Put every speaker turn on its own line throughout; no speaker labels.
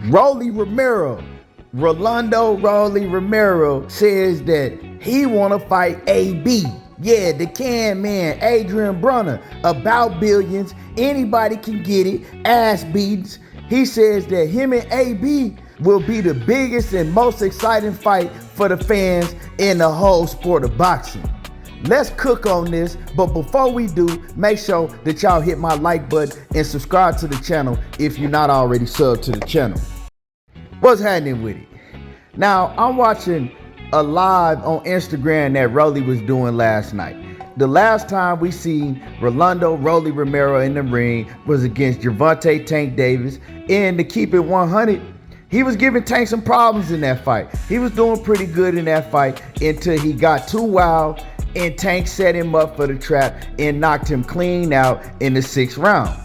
Rollie Romero, Rollie Romero says that he want to fight AB. Yeah, the can man, Adrien Broner, about billions. Anybody can get it, ass beatings. He says that him and AB will be the biggest and most exciting fight for the fans in the whole sport of boxing. Let's cook on this, but before we do, make sure that y'all hit my like button and subscribe to the channel if you're not already subbed to the channel. What's happening with it? Now, I'm watching a live on Instagram that Rollie was doing last night. The last time we seen Rollie Romero in the ring was against Gervonta Tank Davis, and to keep it 100, he was giving Tank some problems in that fight. He was doing pretty good in that fight until he got too wild and Tank set him up for the trap and knocked him clean out in the 6th round.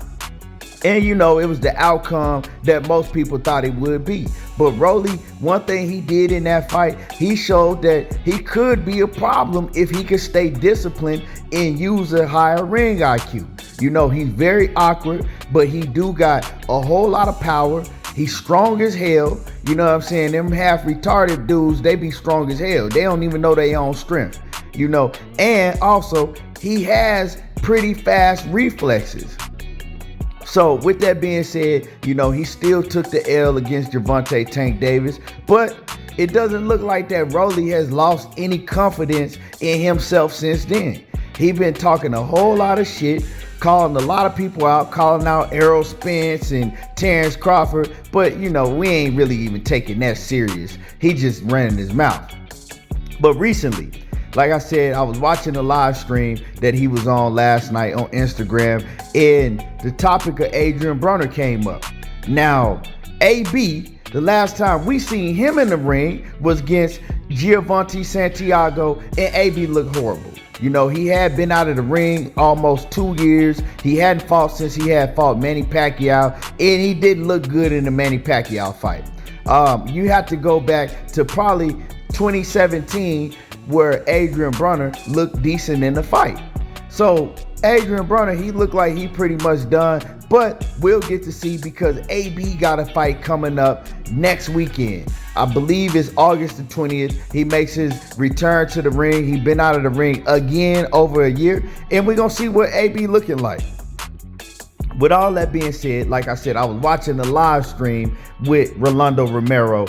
And you know, it was the outcome that most people thought it would be. But Rollie, one thing he did in that fight, he showed that he could be a problem if he could stay disciplined and use a higher ring IQ. You know, he's very awkward, but he do got a whole lot of power. He's strong as hell. You know what I'm saying? Them half retarded dudes, they be strong as hell. They don't even know their own strength, you know. And also, he has pretty fast reflexes. So with that being said, you know, he still took the L against Gervonta Tank Davis, but it doesn't look like that Rollie has lost any confidence in himself since then. He been talking a whole lot of shit, calling a lot of people out, calling out Errol Spence and Terrence Crawford, but you know, we ain't really even taking that serious. He just ran his mouth. But recently, like I said, I was watching a live stream that he was on last night on Instagram, and the topic of Adrien Broner came up. Now, AB, the last time we seen him in the ring was against Gervonta Santiago, and AB looked horrible. You know, he had been out of the ring almost 2 years. He hadn't fought since he had fought Manny Pacquiao, and he didn't look good in the Manny Pacquiao fight. You have to go back to probably 2017 where Adrien Broner looked decent in the fight. So Adrien Broner, he looked like he pretty much done, but we'll get to see because AB got a fight coming up next weekend. I believe it's August the 20th. He makes his return to the ring. He's been out of the ring again over a year, and we're gonna see what AB looking like. With all that being said, like I said, I was watching the live stream with Rollie Romero,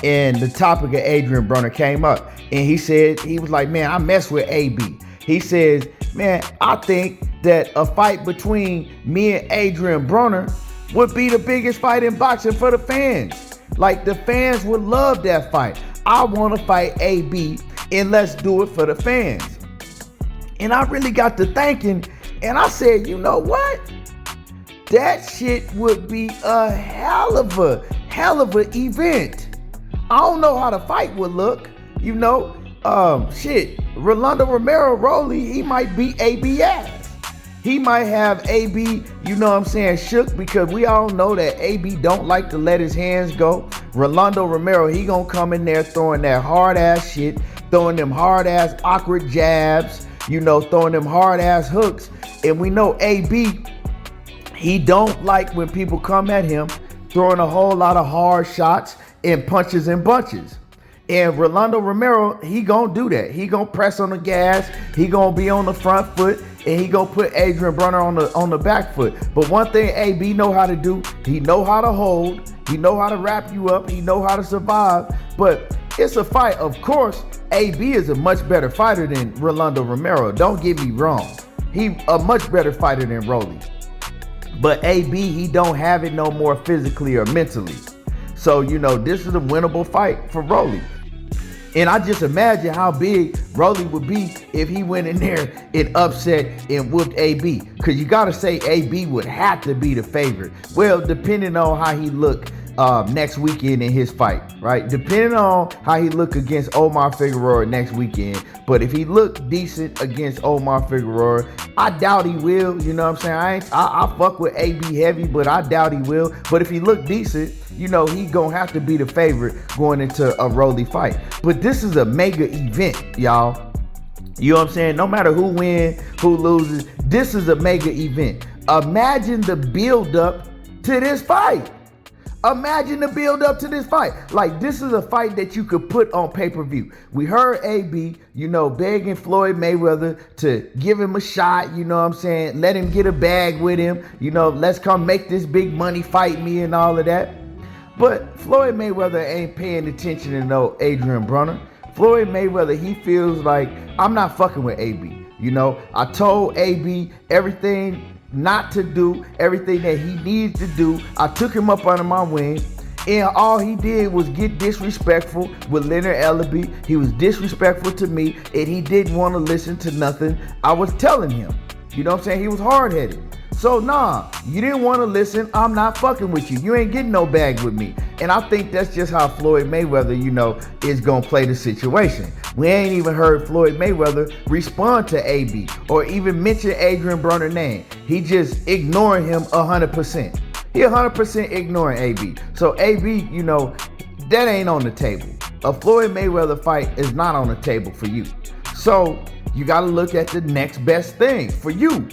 and the topic of Adrien Broner came up, and he said, he was like, man, I mess with AB. He says, man, I think that a fight between me and Adrien Broner would be the biggest fight in boxing for the fans. Like, the fans would love that fight. I want to fight AB, and let's do it for the fans. And I really got to thinking, and I said, you know what? That shit would be a hell of a event. I don't know how the fight would look, you know. Rollie Romero, Rollie, he might beat AB ass. He might have AB, you know what I'm saying, shook, because we all know that AB don't like to let his hands go. Rollie Romero, he gonna come in there throwing that hard ass shit, throwing them hard ass awkward jabs, you know, throwing them hard ass hooks. And we know AB, he don't like when people come at him throwing a whole lot of hard shots and punches and bunches. And Rollie Romero, he gonna do that. He gonna press on the gas. He gonna be on the front foot, and he gonna put Adrien Broner on the back foot. But one thing AB know how to do, he know how to hold. He know how to wrap you up. He know how to survive. But it's a fight. Of course, AB is a much better fighter than Rollie Romero. Don't get me wrong. He a much better fighter than Rollie. But AB, he don't have it no more physically or mentally. So, you know, this is a winnable fight for Rollie. And I just imagine how big Rollie would be if he went in there and upset and whooped AB. Because you got to say AB would have to be the favorite. Well, depending on how he look next weekend in his fight, right? Depending on how he look against Omar Figueroa next weekend. But if he look decent against Omar Figueroa, I doubt he will. You know what I'm saying? I fuck with AB heavy, but I doubt he will. But if he look decent, you know, he gonna have to be the favorite going into a Rollie fight. But this is a mega event, y'all. You know what I'm saying? No matter who wins, who loses, this is a mega event. Imagine the build up to this fight. Imagine the build up to this fight. Like, this is a fight that you could put on pay-per-view. We heard AB, begging Floyd Mayweather to give him a shot, you know what I'm saying? Let him get a bag with him. Let's come make this big money fight me and all of that. But Floyd Mayweather ain't paying attention to no Adrien Broner. Floyd Mayweather, he feels like, I'm not fucking with AB. I told AB everything not to do, everything that he needs to do. I took him up under my wing, and all he did was get disrespectful with Leonard Ellaby. He was disrespectful to me, and he didn't want to listen to nothing I was telling him. You know what I'm saying? He was hard-headed. So nah, you didn't want to listen. I'm not fucking with you. You ain't getting no bag with me. And I think that's just how Floyd Mayweather, is going to play the situation. We ain't even heard Floyd Mayweather respond to AB or even mention Adrien Broner's name. He just ignoring him 100%. He 100% ignoring AB. So AB, that ain't on the table. A Floyd Mayweather fight is not on the table for you. So you got to look at the next best thing for you.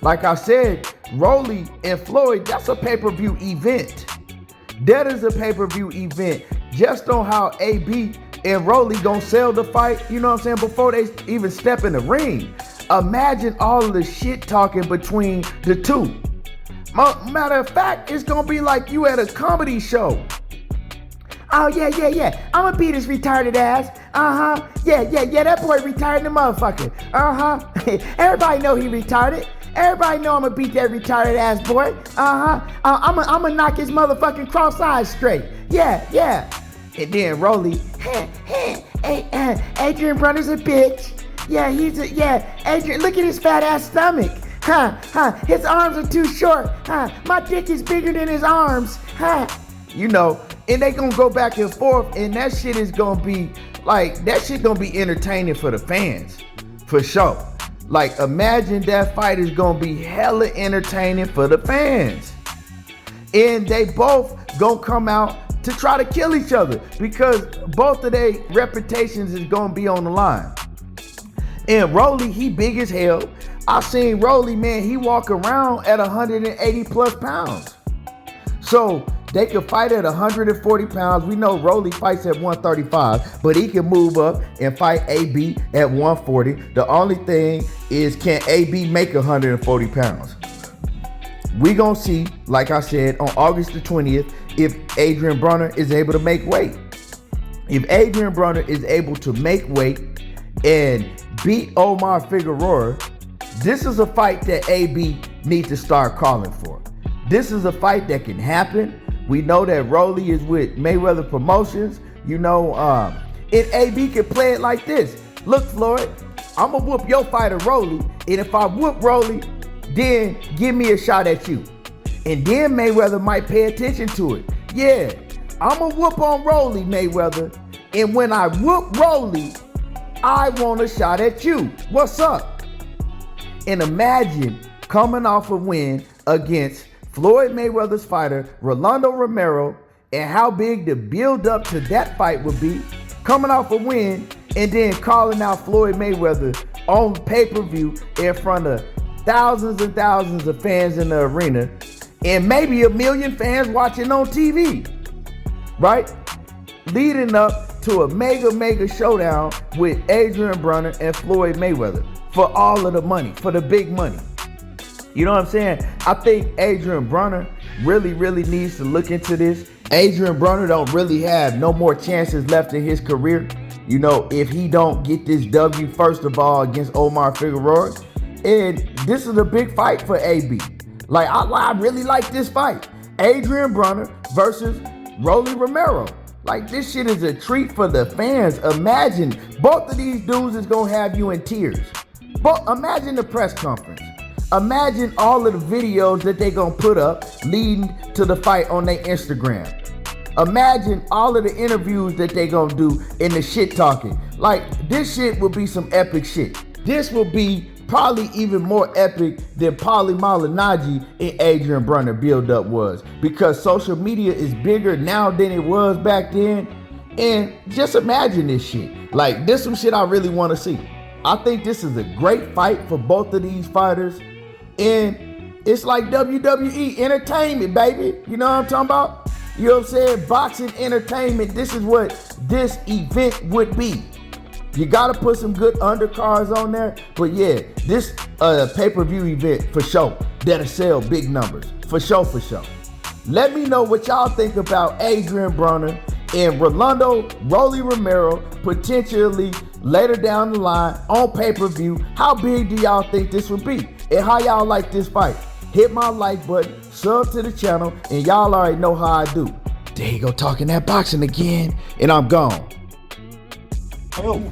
Like I said, Rollie and Floyd, that's a pay-per-view event. That is a pay-per-view event just on how AB and Rollie gonna sell the fight, before they even step in the ring. Imagine all of the shit talking between the two. Matter of fact, it's gonna be like you at a comedy show. Oh, yeah. I'ma beat his retarded ass. Yeah, that boy retarded the motherfucker. Everybody know he retarded. Everybody know I'ma beat that retarded ass boy. I'ma knock his motherfucking cross eyes straight. Yeah. And then Rollie, Adrien Broner's a bitch. Adrien, look at his fat ass stomach. His arms are too short. My dick is bigger than his arms. And they gonna go back and forth, and that shit is gonna be gonna be entertaining for the fans, for sure. Like, imagine that fight is gonna be hella entertaining for the fans. And they both gonna come out to try to kill each other because both of their reputations is gonna be on the line. And Rollie, he big as hell. I seen Rollie, man, he walk around at 180 plus pounds. So they could fight at 140 pounds. We know Rollie fights at 135, but he can move up and fight AB at 140. The only thing is, can AB make 140 pounds? We gonna see, like I said, on August the 20th, if Adrien Broner is able to make weight. If Adrien Broner is able to make weight and beat Omar Figueroa, this is a fight that AB needs to start calling for. This is a fight that can happen. We know that Rollie is with Mayweather Promotions. And AB can play it like this. Look, Floyd, I'm going to whoop your fighter, Rollie. And if I whoop Rollie, then give me a shot at you. And then Mayweather might pay attention to it. Yeah, I'm going to whoop on Rollie, Mayweather. And when I whoop Rollie, I want a shot at you. What's up? And imagine coming off a win against Floyd Mayweather's fighter, Rollie Romero, and how big the build up to that fight would be, coming off a win and then calling out Floyd Mayweather on pay-per-view in front of thousands and thousands of fans in the arena, and maybe 1 million fans watching on TV, right? Leading up to a mega showdown with Adrien Broner and Floyd Mayweather for all of the money, for the big money. You know what I'm saying? I think Adrien Broner really needs to look into this. Adrien Broner don't really have no more chances left in his career, if he don't get this W, first of all, against Omar Figueroa. And this is a big fight for AB. Like, I really like this fight. Adrien Broner versus Rollie Romero. Like, this shit is a treat for the fans. Imagine both of these dudes is gonna have you in tears. But imagine the press conference. Imagine all of the videos that they gonna put up leading to the fight on their Instagram. Imagine all of the interviews that they gonna do and the shit talking. Like, this shit will be some epic shit. This will be probably even more epic than Paulie Malignaggi and Adrien Broner build-up was, because social media is bigger now than it was back then. And just imagine this shit. Like, this some shit I really want to see. I think this is a great fight for both of these fighters. And it's like WWE entertainment, baby. You know what I'm talking about? You know what I'm saying? Boxing entertainment, this is what this event would be. You gotta put some good undercards on there. But yeah, this pay-per-view event for sure, that'll sell big numbers. For sure, for sure. Let me know what y'all think about Adrien Broner and Rollie Romero potentially later down the line on pay-per-view. How big do y'all think this would be? And how y'all like this fight? Hit my like button, sub to the channel, and y'all already know how I do. There you go, talking that boxing again, and I'm gone.
Oh.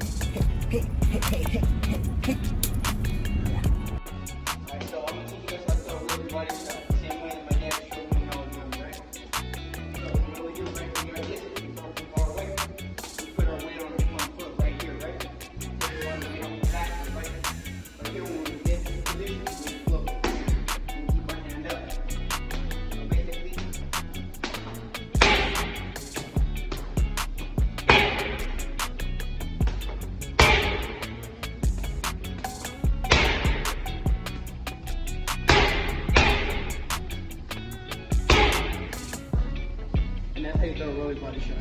And that's how you throw a Rollie's body shot.